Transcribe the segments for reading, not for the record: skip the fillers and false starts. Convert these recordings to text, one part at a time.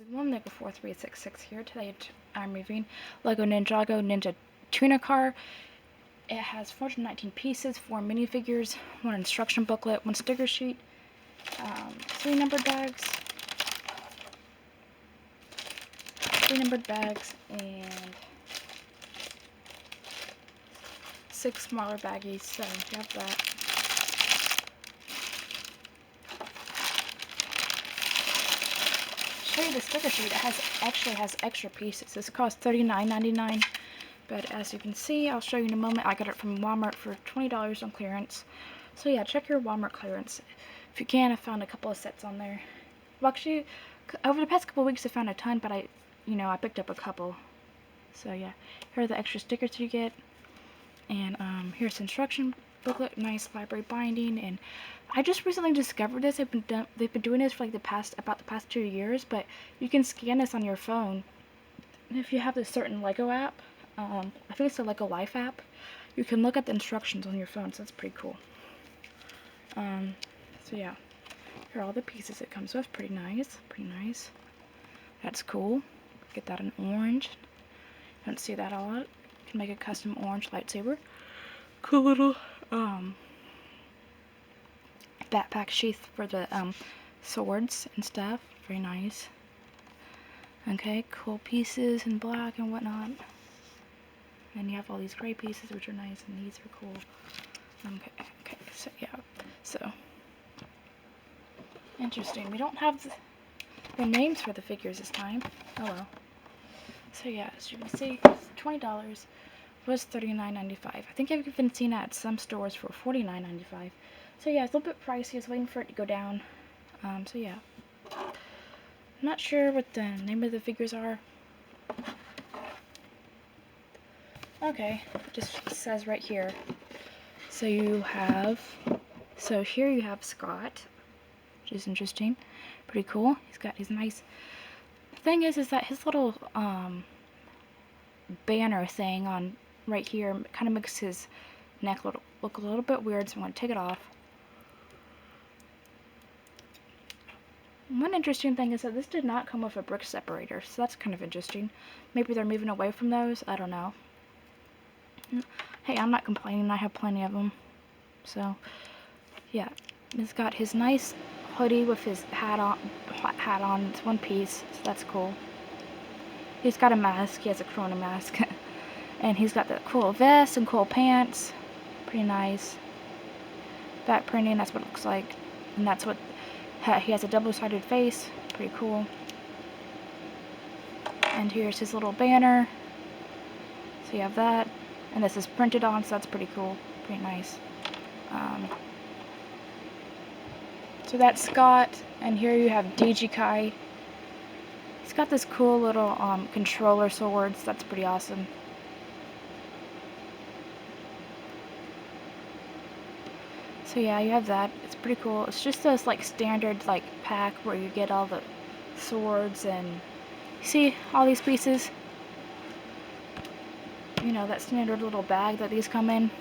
everyone, Lego 4366 here. Today I'm reviewing Lego Ninjago Ninja Tuner Car. It has 419 pieces, 4 minifigures, 1 instruction booklet, 1 sticker sheet, 3 numbered bags, and 6 smaller baggies. So you have that. Show you the sticker sheet. It actually has extra pieces. This costs $39.99, but as you can see, I'll show you in a moment. I got it from Walmart for $20 on clearance. So yeah, check your Walmart clearance if you can. I found a couple of sets on there. Well, actually, over the past couple of weeks I found a ton, but I picked up a couple. So yeah, here are the extra stickers you get, and here's the instruction booklet, nice library binding. And I just recently discovered this. They've been doing this for like about the past 2 years, but you can scan this on your phone. And if you have this certain Lego app, I think it's the Lego Life app, you can look at the instructions on your phone, so that's pretty cool. So yeah, here are all the pieces it comes with. Pretty nice. That's cool. Get that in orange. Don't see that a lot. You can make a custom orange lightsaber. Cool little backpack sheath for the swords and stuff. Very nice. Okay, cool pieces in black and whatnot. And you have all these gray pieces, which are nice, and these are cool. Okay, so yeah, so interesting. We don't have the names for the figures this time. Oh well. So yeah, as you can see, $20 was $39.95. I think I've even seen that at some stores for $49.95. So yeah, it's a little bit pricey. I was waiting for it to go down. So yeah. I'm not sure what the name of the figures are. Okay, it just says right here. So here you have Scott, which is interesting. Pretty cool. He's got his nice... The thing is that his little banner thing on right here kind of makes his neck look a little bit weird, so I'm going to take it off. One interesting thing is that this did not come with a brick separator, so that's kind of interesting. Maybe they're moving away from those, I don't know. Hey, I'm not complaining, I have plenty of them. So, yeah, he's got his nice hoodie with his hat on. It's one piece, so that's cool. He's got a mask, he has a Corona mask. And he's got the cool vest and cool pants. Pretty nice. Back printing, that's what it looks like. And that's what, he has a double-sided face. Pretty cool. And here's his little banner. So you have that. And this is printed on, so that's pretty cool. Pretty nice. So that's Scott. And here you have DG. He's got this cool little controller swords. That's pretty awesome. So yeah, you have that. It's pretty cool. It's just this like standard like pack where you get all the swords and you see all these pieces. You know, that standard little bag that these come in.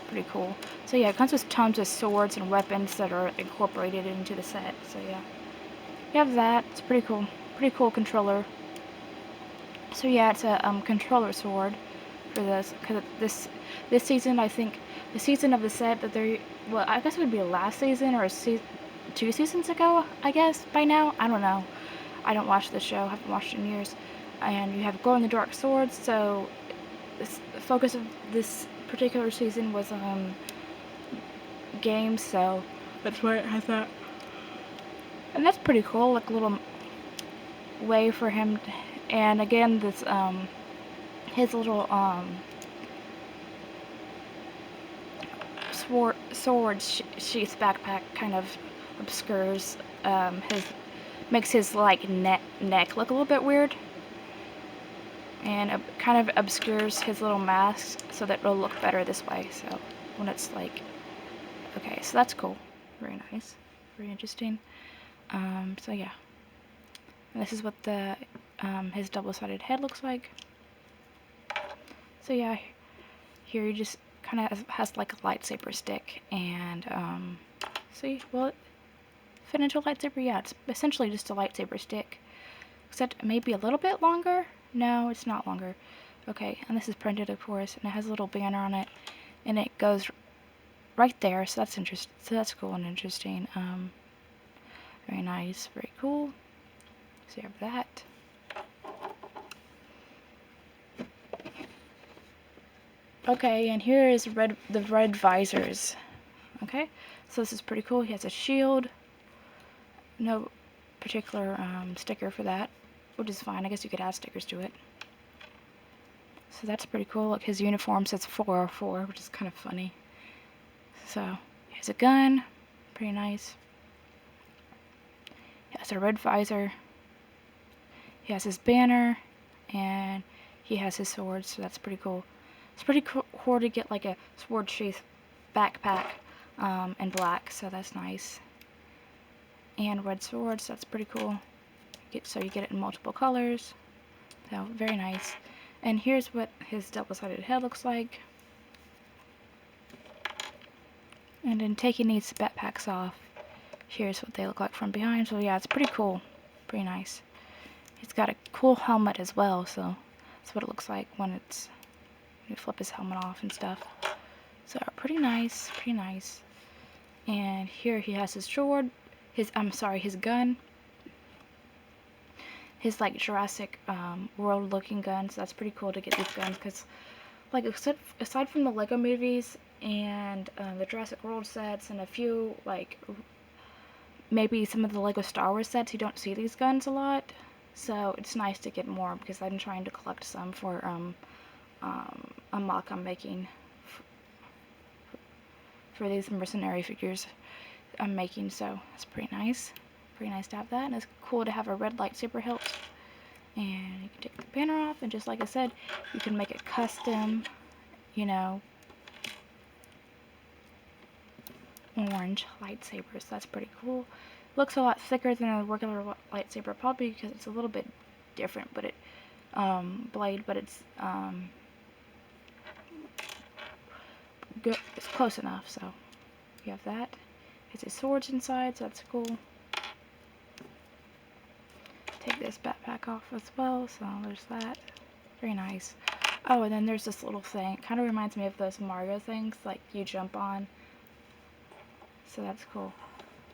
Pretty cool. So yeah, it comes with tons of swords and weapons that are incorporated into the set. So yeah, you have that. It's pretty cool. Pretty cool controller. So yeah, it's a controller sword for this, because this season, I think the season of the set that they're, well, I guess it would be last season or 2 seasons ago, I guess, by now. I don't know. I don't watch the show. I haven't watched it in years. And you have glow-in-the-dark swords, so the focus of this particular season was games, so that's why it has that. And that's pretty cool, like a little way for him to, and again, this his little sword sheath backpack kind of obscures makes his like neck look a little bit weird, and kind of obscures his little mask so that it'll look better this way. So when it's like, okay, so that's cool. Very nice, very interesting. So yeah, and this is what the his double-sided head looks like. So yeah, here you just kind of has like a lightsaber stick, and see, will it fit into a lightsaber? Yeah, it's essentially just a lightsaber stick. except maybe a little bit longer. No, it's not longer. Okay, and this is printed, of course, and it has a little banner on it, and it goes right there. So that's interesting. So that's cool and interesting. Very nice, very cool. So you have that. Okay, and here is the red visors. Okay, so this is pretty cool. He has a shield. No particular sticker for that, which is fine. I guess you could add stickers to it. So that's pretty cool. Look, his uniform says 404, which is kind of funny. So he has a gun, pretty nice. He has a red visor. He has his banner, and he has his sword. So that's pretty cool. It's pretty cool to get like a sword sheath backpack in black. So that's nice. And red swords. That's pretty cool. So you get it in multiple colors. So very nice. And here's what his double-sided head looks like. And in taking these backpacks off, here's what they look like from behind. So yeah, it's pretty cool. Pretty nice. He's got a cool helmet as well, so that's what it looks like when you flip his helmet off and stuff. So pretty nice, pretty nice. And here he has his sword, his gun. His like Jurassic World looking gun, so that's pretty cool to get these guns, because like aside from the Lego movies and the Jurassic World sets and a few like maybe some of the Lego Star Wars sets, you don't see these guns a lot. So it's nice to get more, because I'm trying to collect some for a mock I'm making for these mercenary figures I'm making. So it's pretty nice. Pretty nice to have that, and it's cool to have a red lightsaber hilt. And you can take the banner off, and just like I said, you can make a custom, you know, orange lightsaber. So that's pretty cool. Looks a lot thicker than a regular lightsaber, probably because it's a little bit different, but blade, but it's good. It's close enough. So you have that. It's his swords inside, so that's cool. Take this backpack off as well, so there's that. Very nice. Oh, and then there's this little thing. It kind of reminds me of those Mario things, like you jump on. So that's cool.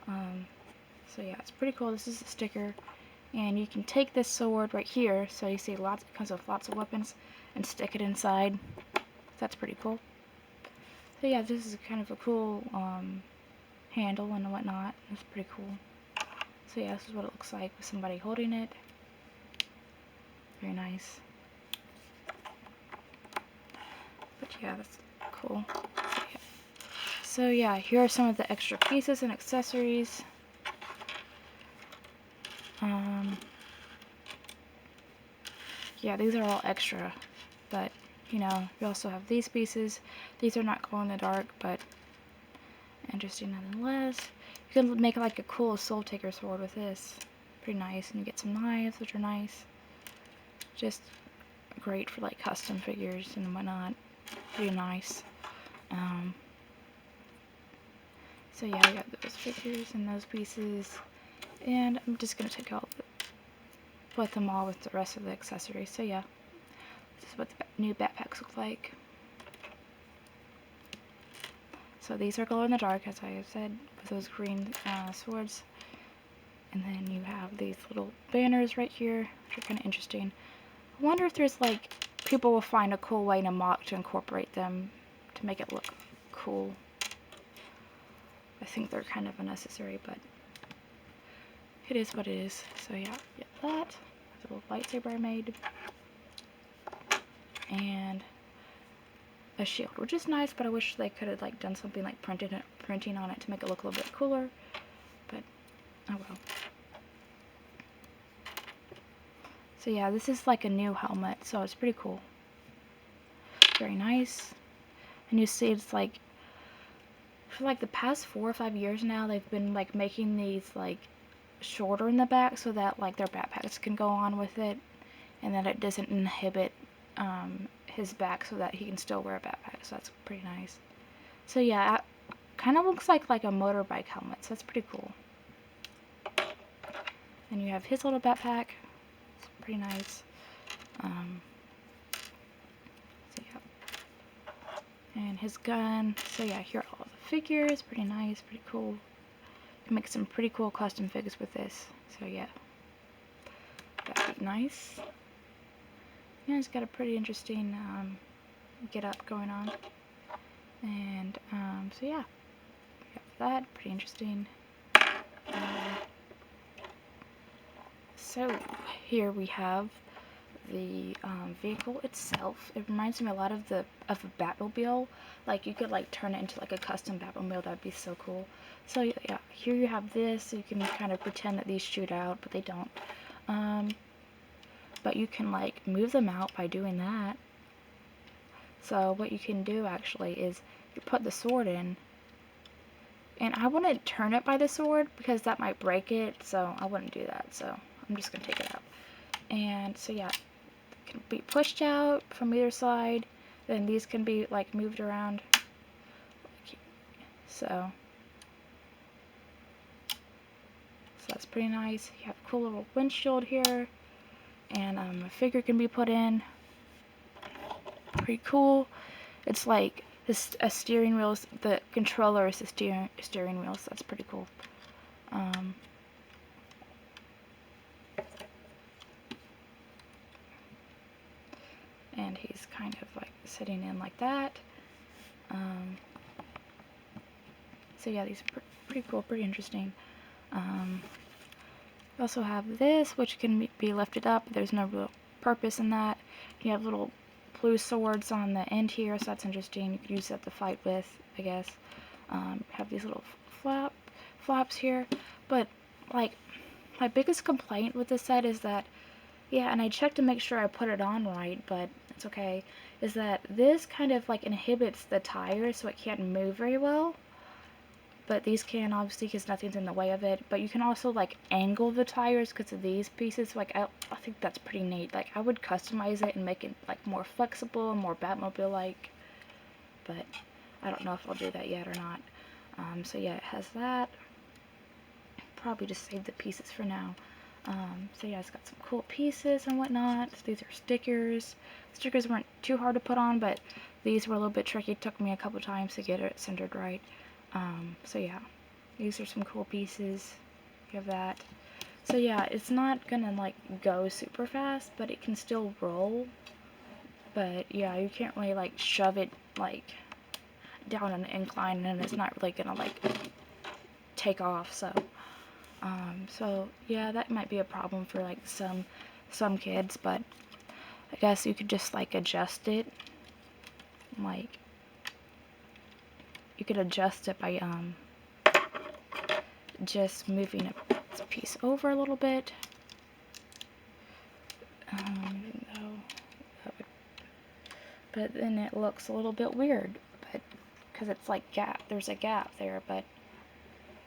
So yeah, it's pretty cool. This is a sticker, and you can take this sword right here. So you see it comes with lots of weapons, and stick it inside. That's pretty cool. So yeah, this is kind of a cool handle and whatnot. It's pretty cool. So yeah, this is what it looks like with somebody holding it. Very nice. But yeah, that's cool. So yeah, here are some of the extra pieces and accessories. Yeah, these are all extra, but you know, you also have these pieces. These are not glow in the dark, but interesting nonetheless. You can make like a cool Soul Taker sword with this. Pretty nice. And you get some knives, which are nice. Just great for like custom figures and whatnot. Pretty nice. So yeah, I got those figures and those pieces. And I'm just going to take out put them all with the rest of the accessories. So yeah, this is what the new backpacks look like. So these are glow in the dark, as I said, with those green swords. And then you have these little banners right here, which are kind of interesting. I wonder if there's like, people will find a cool way to incorporate them to make it look cool. I think they're kind of unnecessary, but it is what it is. So yeah, get that. There's a little lightsaber I made. And a shield, which is nice, but I wish they could have like done something like printing on it to make it look a little bit cooler. But oh well. So yeah, this is like a new helmet, so it's pretty cool. Very nice. And you see it's like, for like the past 4 or 5 years now, they've been like making these like shorter in the back so that like their backpacks can go on with it, and that it doesn't inhibit his back, so that he can still wear a backpack. So that's pretty nice. So yeah, it kind of looks like a motorbike helmet, so that's pretty cool. And you have his little backpack. pretty nice. So yeah, and his gun. So yeah, here are all the figures. Pretty nice, pretty cool. You can make some pretty cool custom figures with this. So yeah, that'd be nice. Yeah, he's got a pretty interesting get up going on. And so yeah, we got that, pretty interesting. So here we have the vehicle itself. It reminds me a lot of a Batmobile. Like you could like turn it into like a custom Batmobile. That'd be so cool. So yeah, here you have this. So you can kind of pretend that these shoot out, but they don't. But you can like move them out by doing that. So what you can do actually is you put the sword in, and I wouldn't turn it by the sword because that might break it, so I wouldn't do that. So I'm just gonna take it out. And so yeah, it can be pushed out from either side. Then these can be like moved around. So that's pretty nice. You have a cool little windshield here, and a figure can be put in. Pretty cool. It's like this a steering wheel. The controller is the steering wheel. So that's pretty cool. And he's kind of like sitting in like that. So yeah, these are pretty cool, pretty interesting. We also have this, which can be lifted up. There's no real purpose in that. You have little blue swords on the end here, so that's interesting. You could use that to fight with, I guess. Have these little flaps here. But like, my biggest complaint with this set is that, yeah, and I checked to make sure I put it on right, but it's okay, is that this kind of like inhibits the tires so it can't move very well. But these can, obviously, because nothing's in the way of it. But you can also like angle the tires because of these pieces. Like I think that's pretty neat. Like I would customize it and make it like more flexible and more Batmobile-like. But I don't know if I'll do that yet or not. So yeah, it has that. Probably just save the pieces for now. So yeah, it's got some cool pieces and whatnot. These are stickers. Stickers weren't too hard to put on, but these were a little bit tricky. It took me a couple times to get it centered right. So yeah, these are some cool pieces. You have that. So yeah, it's not gonna like go super fast, but it can still roll. But yeah, you can't really like shove it like down an incline, and it's not really gonna like take off. So yeah, that might be a problem for like some kids, but I guess you could just like adjust it. Like you could adjust it by just moving a piece over a little bit. Even though but then it looks a little bit weird, but because it's like there's a gap there, but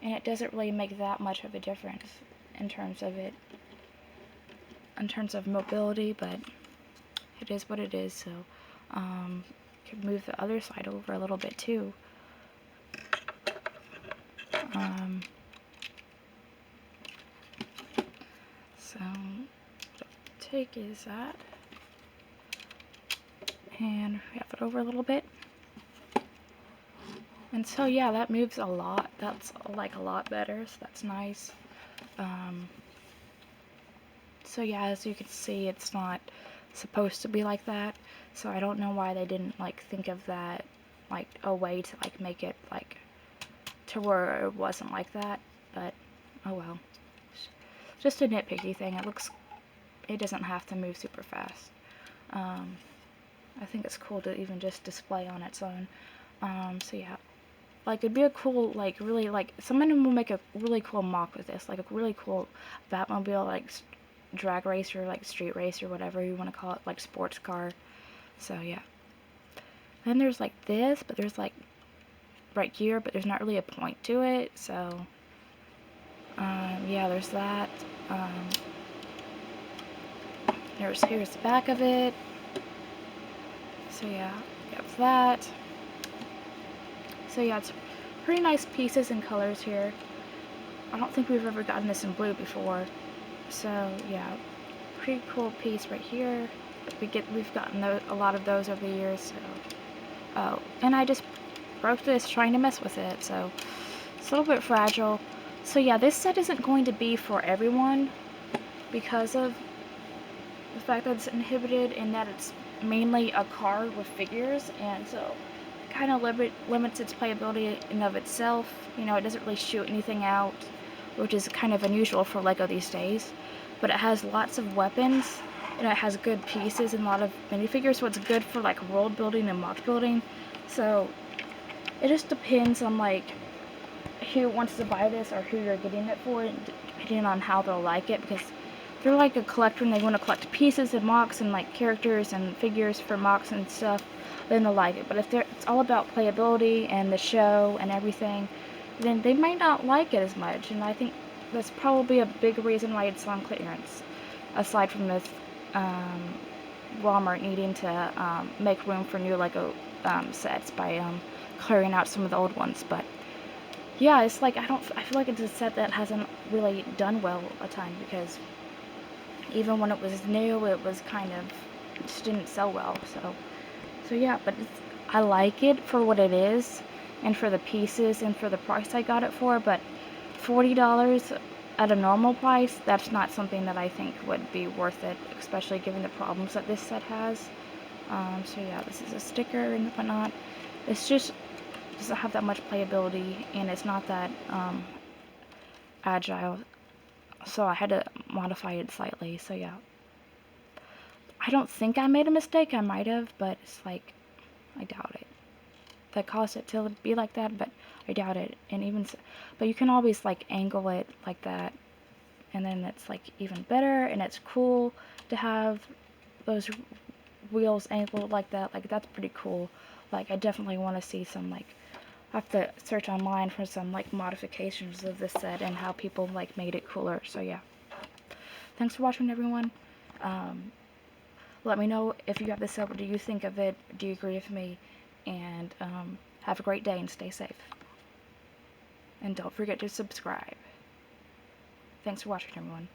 and it doesn't really make that much of a difference in terms of mobility, but it is what it is. So you could move the other side over a little bit too. So what I'll take is that and wrap it over a little bit. And so yeah, that moves a lot. That's like a lot better, so that's nice. So yeah, as you can see, it's not supposed to be like that. So I don't know why they didn't like think of that, like a way to like make it like to where it wasn't like that. But oh well. Just a nitpicky thing. It doesn't have to move super fast. I think it's cool to even just display on its own. So yeah, like it'd be a cool, like really, like someone will make a really cool mock with this, like a really cool Batmobile, like drag racer, like street racer, whatever you want to call it, like sports car. So yeah. Then there's like this, but there's like right here, but there's not really a point to it. So yeah, there's that. Here's the back of it. So yeah, you have that. So yeah, it's pretty nice pieces and colors here. I don't think we've ever gotten this in blue before. So yeah, pretty cool piece right here. We've gotten a lot of those over the years. So, oh, and I just broke this trying to mess with it, so it's a little bit fragile. So yeah, this set isn't going to be for everyone because of the fact that it's inhibited and that it's mainly a card with figures, and so kind of limits its playability in of itself. You know, it doesn't really shoot anything out, which is kind of unusual for LEGO these days. But it has lots of weapons, and it has good pieces and a lot of minifigures, so it's good for like world building and MOC building. So it just depends on like who wants to buy this or who you're getting it for, depending on how they'll like it, because if they're like a collector and they want to collect pieces and MOCs and like characters and figures for MOCs and stuff, then they'll like it. But if it's all about playability and the show and everything, then they might not like it as much, and I think that's probably a big reason why it's on clearance, aside from this Walmart needing to make room for new LEGO sets by clearing out some of the old ones. But yeah, it's like I feel like it's a set that hasn't really done well a ton, because even when it was new, it was kind of just didn't sell well. So yeah, but I like it for what it is, and for the pieces, and for the price I got it for. But $40 at a normal price, that's not something that I think would be worth it, especially given the problems that this set has. So yeah, this is a sticker and whatnot. It's just doesn't have that much playability, and it's not that agile, so I had to modify it slightly. So yeah, I don't think I made a mistake. I might have, but it's like I doubt it. That caused it to be like that, but I doubt it. And even so, but you can always like angle it like that, and then it's like even better, and it's cool to have those wheels angled like that. Like that's pretty cool. Like I definitely want to see some like I have to search online for some like modifications of this set and how people like made it cooler. So yeah, thanks for watching, everyone. Let me know if you have this set. What do you think of it? Do you agree with me? And have a great day and stay safe. And don't forget to subscribe. Thanks for watching, everyone.